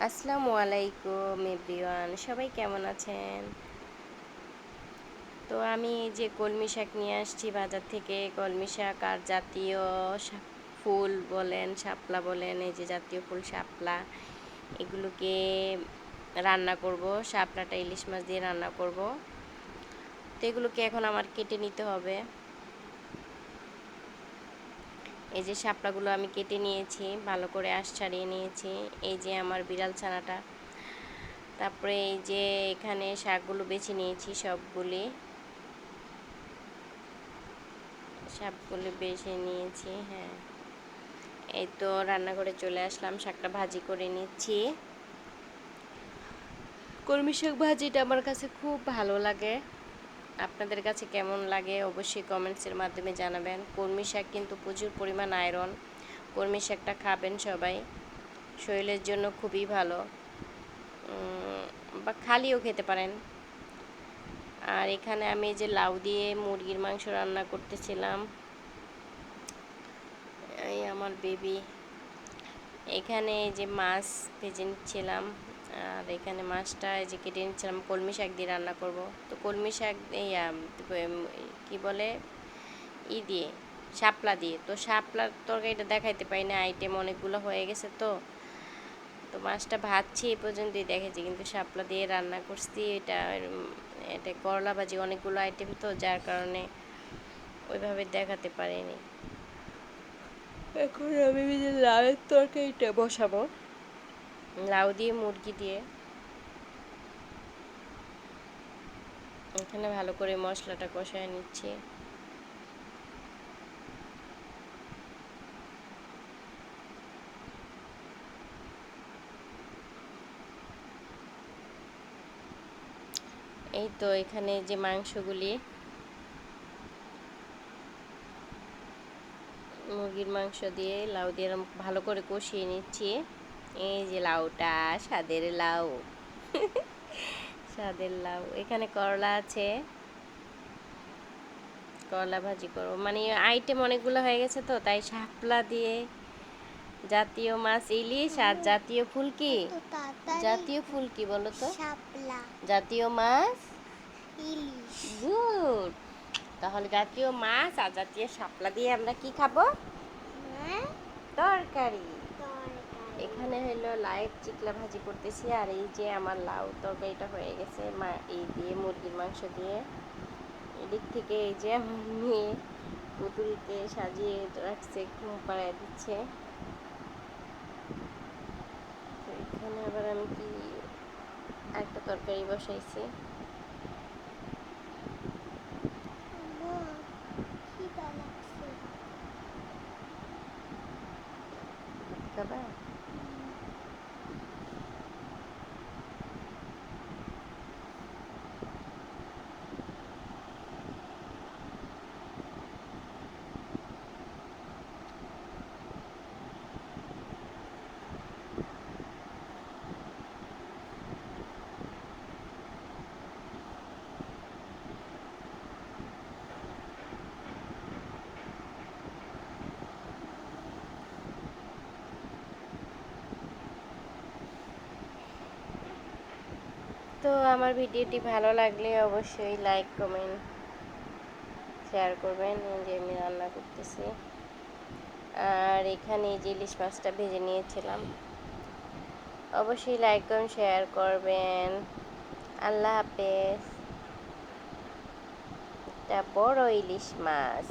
আসসালামু আলাইকুম এভরিওয়ান, সবাই কেমন আছেন? তো আমি যে কলমি শাক নিয়ে আসছি বাজার থেকে, কলমি শাক আর জাতীয় ফুল বলেন, শাপলা বলেন, এই যে জাতীয় ফুল শাপলা, এগুলোকে রান্না করব। শাপলাটা ইলিশ মাছ দিয়ে রান্না করব। তো এগুলোকে এখন আমার কেটে নিতে হবে। এই যে শাপলাগুলো আমি কেটে নিয়েছি, ভালো করে আঁশ ছাড়িয়ে নিয়েছি। এই যে আমার বিড়াল ছানাটা। তারপরে এই যে এখানে শাকগুলো বেছে নিয়েছি, সবগুলো বেছে নিয়েছি। হ্যাঁ, এই তো রান্নাঘরে চলে আসলাম, শাকটা ভাজি করে নিচ্ছি। কলমি শাক ভাজিটা আমার কাছে খুব ভালো লাগে। আপনাদের কাছে কেমন লাগে অবশ্যই কমেন্টসের মাধ্যমে জানাবেন। কলমি শাক কিন্তু প্রচুর পরিমাণ আয়রন। কলমি শাকটা খাবেন সবাই, শরীরের জন্য খুবই ভালো। বা খালিও খেতে পারেন। আর এখানে আমি যে লাউ দিয়ে মুরগির মাংস রান্না করতেছিলাম। এই আমার বেবি। এখানে যে মাছ ভেজে নিচ্ছিলাম, আর এখানে মাছটা এই যে কেটে নিচ্ছিলাম, কলমি শাক দিয়ে রান্না করব। তো কলমি শাক এই কী বলে দিয়ে শাপলা দিয়ে, তো শাপলার তরকারিটা দেখাইতে পারি না, আইটেম অনেকগুলো হয়ে গেছে। তো তো মাছটা ভাজছি এই পর্যন্তই দেখেছি, কিন্তু শাপলা দিয়ে রান্না করছি। এটা করলা ভাজি, অনেকগুলো আইটেম, তো যার কারণে ওইভাবে দেখাতে পারিনি। এখন আমি যে লাউয়ের তরকারিটা বসাবো, লাউ দিয়ে মুরগি দিয়ে। এখানে ভালো করে মশলাটা কষায় নিচ্ছি। এই তো এখানে যে মাংসগুলি, মুরগির মাংস দিয়ে লাউ দিয়ে ভালো করে কষিয়ে নিচ্ছি। এই যে লাউটা, স্বাদের লাউ। স্বাদের লাউ। এখানে করলা আছে, করলা ভাজি করবো। মানে আইটেম অনেকগুলো হয়ে গেছে, তো তাই শাপলা দিয়ে জাতীয় মাছ ইলিশ, আর জাতীয় ফুল কি, জাতীয় ফুল কি বলো তো? শাপলা। জাতীয় মাছ ইলিশ। গুড। তাহলে জাতীয় মাছ আর জাতীয় শাপলা দিয়ে আমরা কি খাবো? তরকারি। এখানে হলো লাউয়ের চিকলা ভাজি করতেছি, আর এই যে আমার লাউ তরকারিটা হয়ে গেছে এই দিয়ে মুরগির মাংস দিয়ে। এদিক থেকে এই যে আমার মেয়ে পুতুলকে সাজিয়ে রাখছে, ঘুম পাড়ায় দিচ্ছে। তো এখানে আবার আমি কি একটা তরকারি বসাইছি। খাবা? তো আমার ভিডিওটি ভালো লাগলে অবশ্যই লাইক, কমেন্ট, শেয়ার করবেন। এই যে আমি রান্না করতেছি, আর এখানে যে ইলিশ মাছটা ভেজে নিয়েছিলাম। অবশ্যই লাইক কমেন্ট শেয়ার করবেন। আল্লাহ হাফেজ। এটা বড় ইলিশ মাছ।